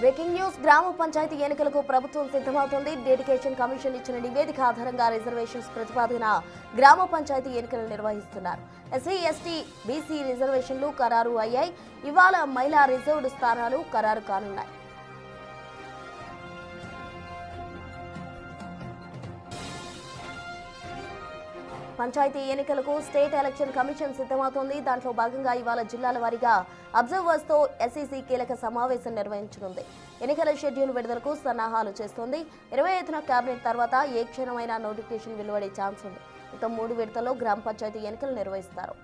Breaking news గ్రామ పంచాయతీ ఎన్నికలకు ప్రభుత్వం సిద్ధమవుతోంది. డెడికేషన్ కమిషన్ ఇచ్చిన నివేదిక ఆధారంగా రిజర్వేషన్స్ ప్రతిపాదన గ్రామ పంచాయతీ ఎన్నికలు నిర్వహిస్తున్నారు. ఎస్సీ, ఎస్టీ, బీసీ రిజర్వేషన్లు ఖరారు అయ్యాయి. ఇవాళ మహిళా రిజర్వ్డ్ స్థానాలు ఖరారు కానున్నాయి. పంచాయతీ ఎన్నికలకు స్టేట్ ఎలక్షన్ కమిషన్ సిద్ధమవుతోంది. దాంట్లో భాగంగా ఇవాళ జిల్లాల వారీగా అబ్జర్వర్స్ తో ఎస్ఈసీ కీలక సమావేశం నిర్వహించనుంది. ఎన్నికల షెడ్యూల్ విడుదలకు సన్నాహాలు చేస్తోంది. 25న కేబినెట్ తర్వాత ఏ క్షణమైనా నోటిఫికేషన్ వెలువడే ఛాన్స్ ఉంది. మొత్తం 3 విడతల్లో గ్రామ పంచాయతీ ఎన్నికలు నిర్వహిస్తారు.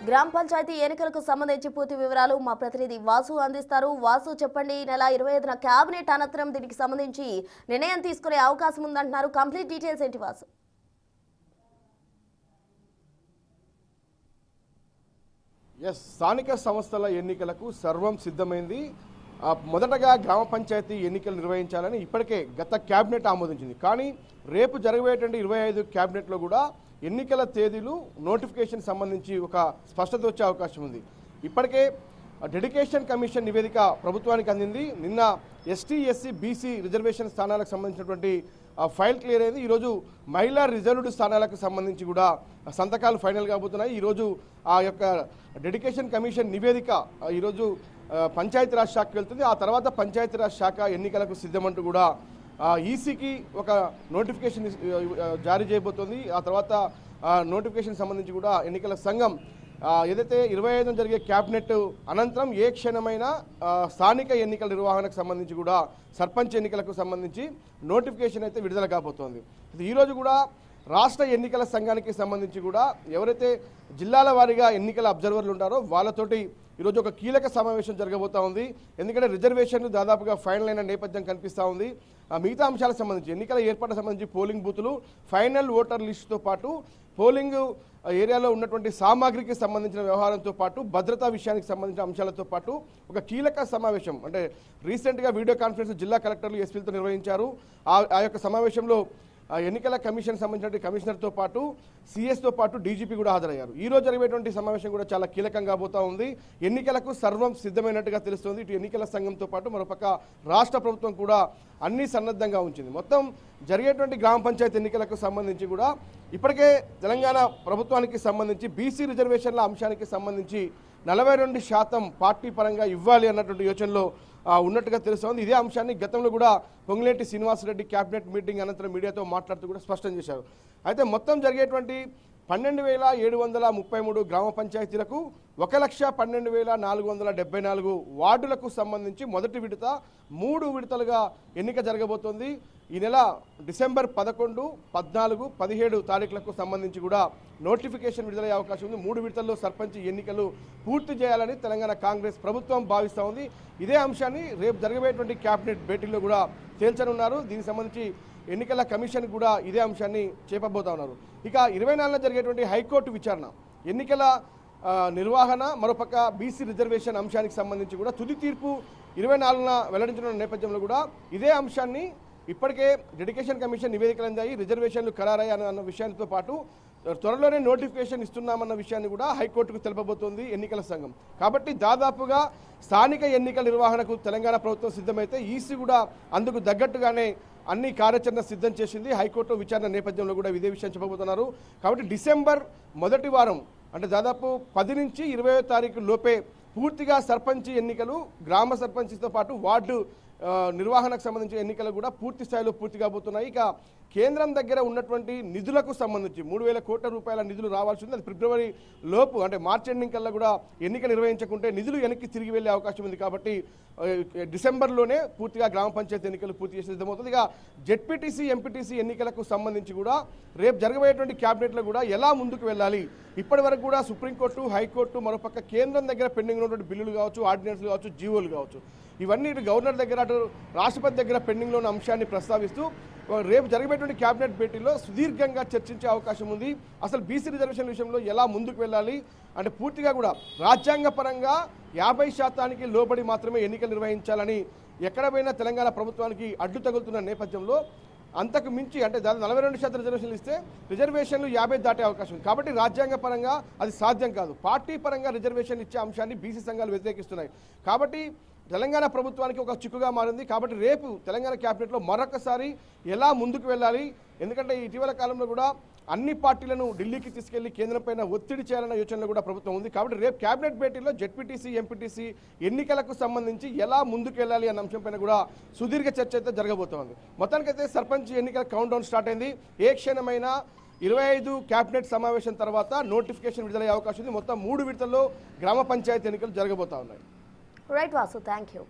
గ్రామ పంచాయతీ ఎన్నికలకు సంబంధించి పూర్తి వివరాలు మా ప్రతినిధి వాసు అందిస్తారు. వాసు, చెప్పండి. ఈ నెల 25న కేబినెట్ అనంతరం దీనికి సంబంధించి నిర్ణయం తీసుకునే అవకాశం ఉందంటున్నారు. కంప్లీట్ డీటెయిల్స్ ఏంటి వాసు? స్థానిక సంస్థల ఎన్నికలకు సర్వం సిద్ధమైంది. మొదటగా గ్రామ పంచాయతీ ఎన్నికలు నిర్వహించాలని ఇప్పటికే గత కేబినెట్ ఆమోదించింది. కానీ రేపు జరగబోయేటువంటి 25 కేబినెట్లో కూడా ఎన్నికల తేదీలు నోటిఫికేషన్ సంబంధించి ఒక స్పష్టత వచ్చే అవకాశం ఉంది. ఇప్పటికే డెడికేషన్ కమిషన్ నివేదిక ప్రభుత్వానికి అందింది. నిన్న ఎస్టీ, ఎస్సీ, బీసీ రిజర్వేషన్ స్థానాలకు సంబంధించినటువంటి ఫైల్ క్లియర్ అయింది. ఈరోజు మహిళా రిజర్వ్డ్ స్థానాలకు సంబంధించి కూడా సంతకాలు ఫైనల్ కాబోతున్నాయి. ఈరోజు ఆ యొక్క డెడికేషన్ కమిషన్ నివేదిక ఈరోజు పంచాయతీరాజ్ శాఖకు వెళ్తుంది. ఆ తర్వాత పంచాయతీరాజ్ శాఖ ఎన్నికలకు సిద్ధమంటూ కూడా ఈసీకి ఒక నోటిఫికేషన్ జారీ చేయబోతోంది. ఆ తర్వాత నోటిఫికేషన్ సంబంధించి కూడా ఎన్నికల సంఘం ఏదైతే 25న జరిగే క్యాబినెట్ అనంతరం ఏ క్షణమైనా స్థానిక ఎన్నికల నిర్వహణకు సంబంధించి కూడా సర్పంచ్ ఎన్నికలకు సంబంధించి నోటిఫికేషన్ అయితే విడుదల కాబోతోంది. ఈరోజు కూడా రాష్ట్ర ఎన్నికల సంఘానికి సంబంధించి కూడా ఎవరైతే జిల్లాల వారీగా ఎన్నికల అబ్జర్వర్లు ఉంటారో వాళ్ళతోటి ఈరోజు ఒక కీలక సమావేశం జరగబోతా ఉంది. ఎందుకంటే రిజర్వేషన్లు దాదాపుగా ఫైనల్ అయిన నేపథ్యం కనిపిస్తూ ఉంది. మిగతా అంశాలకు సంబంధించి ఎన్నికల ఏర్పాటు సంబంధించి పోలింగ్ బూతులు, ఫైనల్ ఓటర్ లిస్టుతో పాటు పోలింగ్ ఏరియాలో ఉన్నటువంటి సామాగ్రికి సంబంధించిన వ్యవహారంతో పాటు భద్రతా విషయానికి సంబంధించిన అంశాలతో పాటు ఒక కీలక సమావేశం అంటే రీసెంట్గా వీడియో కాన్ఫరెన్స్ జిల్లా కలెక్టర్లు, ఎస్పీలతో నిర్వహించారు. ఆ యొక్క సమావేశంలో ఎన్నికల కమిషన్ సంబంధించిన కమిషనర్తో పాటు సిఎస్తో పాటు డీజీపీ కూడా హాజరయ్యారు. ఈ రోజు జరిగేటువంటి సమావేశం కూడా చాలా కీలకంగా పోతా ఉంది. ఎన్నికలకు సర్వం సిద్ధమైనట్టుగా తెలుస్తోంది. ఇటు ఎన్నికల సంఘంతో పాటు మరోపక్క రాష్ట్ర ప్రభుత్వం కూడా అన్ని సన్నద్ధంగా ఉంచింది. మొత్తం జరిగేటువంటి గ్రామ పంచాయతీ ఎన్నికలకు సంబంధించి కూడా ఇప్పటికే తెలంగాణ ప్రభుత్వానికి సంబంధించి బీసీ రిజర్వేషన్ల అంశానికి సంబంధించి 42% పార్టీ పరంగా ఇవ్వాలి అన్నటువంటి యోచనలో ఉన్నట్టుగా తెలుస్తోంది. ఇదే అంశాన్ని గతంలో కూడా పొంగులేటి శ్రీనివాసరెడ్డి క్యాబినెట్ మీటింగ్ అనంతరం మీడియాతో మాట్లాడుతూ కూడా స్పష్టం చేశారు. అయితే మొత్తం జరిగేటువంటి 12,733 గ్రామ పంచాయతీలకు 1,12,474 వార్డులకు సంబంధించి మొదటి విడత 3 విడతలుగా ఎన్నిక జరగబోతోంది. ఈ నెల డిసెంబర్ 11, 14, 17 తారీఖులకు సంబంధించి కూడా నోటిఫికేషన్ విడుదలయ్యే అవకాశం ఉంది. 3 విడతల్లో సర్పంచ్ ఎన్నికలు పూర్తి చేయాలని తెలంగాణ కాంగ్రెస్ ప్రభుత్వం భావిస్తూ ఉంది. ఇదే అంశాన్ని రేపు జరగబోయేటువంటి క్యాబినెట్ భేటీలో కూడా తేల్చనున్నారు. దీనికి సంబంధించి ఎన్నికల కమిషన్ కూడా ఇదే అంశాన్ని చేపబోతా ఉన్నారు. ఇక 24న జరిగేటువంటి హైకోర్టు విచారణ, ఎన్నికల నిర్వహణ, మరోపక్క బీసీ రిజర్వేషన్ అంశానికి సంబంధించి కూడా తుది తీర్పు 24న వెల్లడించిన నేపథ్యంలో కూడా ఇదే అంశాన్ని ఇప్పటికే డెడికేషన్ కమిషన్ నివేదికలు అందాయి, రిజర్వేషన్లు ఖరారయ్యాయి అన్న విషయాలతో పాటు త్వరలోనే నోటిఫికేషన్ ఇస్తున్నామన్న విషయాన్ని కూడా హైకోర్టుకు తెలుపబోతోంది ఎన్నికల సంఘం. కాబట్టి దాదాపుగా స్థానిక ఎన్నికల నిర్వహణకు తెలంగాణ ప్రభుత్వం సిద్ధమైతే ఈసీ కూడా అందుకు తగ్గట్టుగానే అన్ని కార్యాచరణ సిద్ధం చేసింది. హైకోర్టు విచారణ నేపథ్యంలో కూడా ఇదే విషయం చెప్పబోతున్నారు. కాబట్టి డిసెంబర్ మొదటి వారం అంటే దాదాపు 10 నుంచి 20వ తారీఖు లోపే పూర్తిగా సర్పంచ్ ఎన్నికలు, గ్రామ సర్పంచ్తో పాటు వార్డు నిర్వహణకు సంబంధించిన ఎన్నికలు కూడా పూర్తి స్థాయిలో పూర్తి కాబోతున్నాయి. ఇక కేంద్రం దగ్గర ఉన్నటువంటి నిధులకు సంబంధించి 3,000 కోట్ల రూపాయల నిధులు రావాల్సి ఉంది. అది ఫిబ్రవరి లోపు అంటే మార్చి ఎండింగ్ కల్లా కూడా ఎన్నిక నిర్వహించకుంటే నిధులు వెనక్కి తిరిగి వెళ్లే అవకాశం ఉంది. కాబట్టి డిసెంబర్లోనే పూర్తిగా గ్రామ పంచాయతీ ఎన్నికలు పూర్తి చేసే సిద్ధమవుతుంది. ఇక జెడ్పీటీసీ, ఎంపీటీసీ ఎన్నికలకు సంబంధించి కూడా రేపు జరగబోయేటువంటి క్యాబినెట్లో కూడా ఎలా ముందుకు వెళ్ళాలి, ఇప్పటి వరకు కూడా సుప్రీంకోర్టు, హైకోర్టు, మరోపక్క కేంద్రం దగ్గర పెండింగ్ ఉన్నటువంటి బిల్లులు కావచ్చు, ఆర్డినెన్స్లు కావచ్చు, జీవోలు కావచ్చు, ఇవన్నీ ఇటు గవర్నర్ దగ్గర అటు రాష్ట్రపతి దగ్గర పెండింగ్లో ఉన్న అంశాన్ని ప్రస్తావిస్తూ రేపు జరిగేటువంటి క్యాబినెట్ భేటీలో సుదీర్ఘంగా చర్చించే అవకాశం ఉంది. అసలు బీసీ రిజర్వేషన్ విషయంలో ఎలా ముందుకు వెళ్ళాలి అంటే పూర్తిగా కూడా రాజ్యాంగపరంగా 50% లోబడి మాత్రమే ఎన్నికలు నిర్వహించాలని ఎక్కడ పోయినా తెలంగాణ ప్రభుత్వానికి అడ్డు తగులుతున్న నేపథ్యంలో అంతకు మించి అంటే దాదాపు 42% రిజర్వేషన్లు ఇస్తే రిజర్వేషన్లు 50 దాటే అవకాశం ఉంది. కాబట్టి రాజ్యాంగ పరంగా అది సాధ్యం కాదు. పార్టీ పరంగా రిజర్వేషన్ ఇచ్చే అంశాన్ని బీసీ సంఘాలు వ్యతిరేకిస్తున్నాయి. కాబట్టి తెలంగాణ ప్రభుత్వానికి ఒక చిక్కుగా మారింది. కాబట్టి రేపు తెలంగాణ క్యాబినెట్లో మరొకసారి ఎలా ముందుకు వెళ్ళాలి, ఎందుకంటే ఇటీవల కాలంలో కూడా అన్ని పార్టీలను ఢిల్లీకి తీసుకెళ్లి కేంద్రం పైన ఒత్తిడి చేయాలన్న యోచనలో కూడా ప్రభుత్వం ఉంది. కాబట్టి రేపు క్యాబినెట్ భేటీలో జెడ్పీటీసీ ఎంపీటీసీ ఎన్నికలకు సంబంధించి ఎలా ముందుకు వెళ్ళాలి అన్న అంశంపైన కూడా సుదీర్ఘ చర్చ అయితే జరగబోతోంది. మొత్తానికైతే సర్పంచ్ ఎన్నికల కౌంట్ డౌన్ స్టార్ట్ అయింది. ఏ క్షణమైన 25 క్యాబినెట్ సమావేశం తర్వాత నోటిఫికేషన్ విడుదలయ్యే అవకాశం ఉంది. మొత్తం 3 విడతల్లో గ్రామ పంచాయతీ ఎన్నికలు జరగబోతా ఉన్నాయి. Right Vasu, thank you.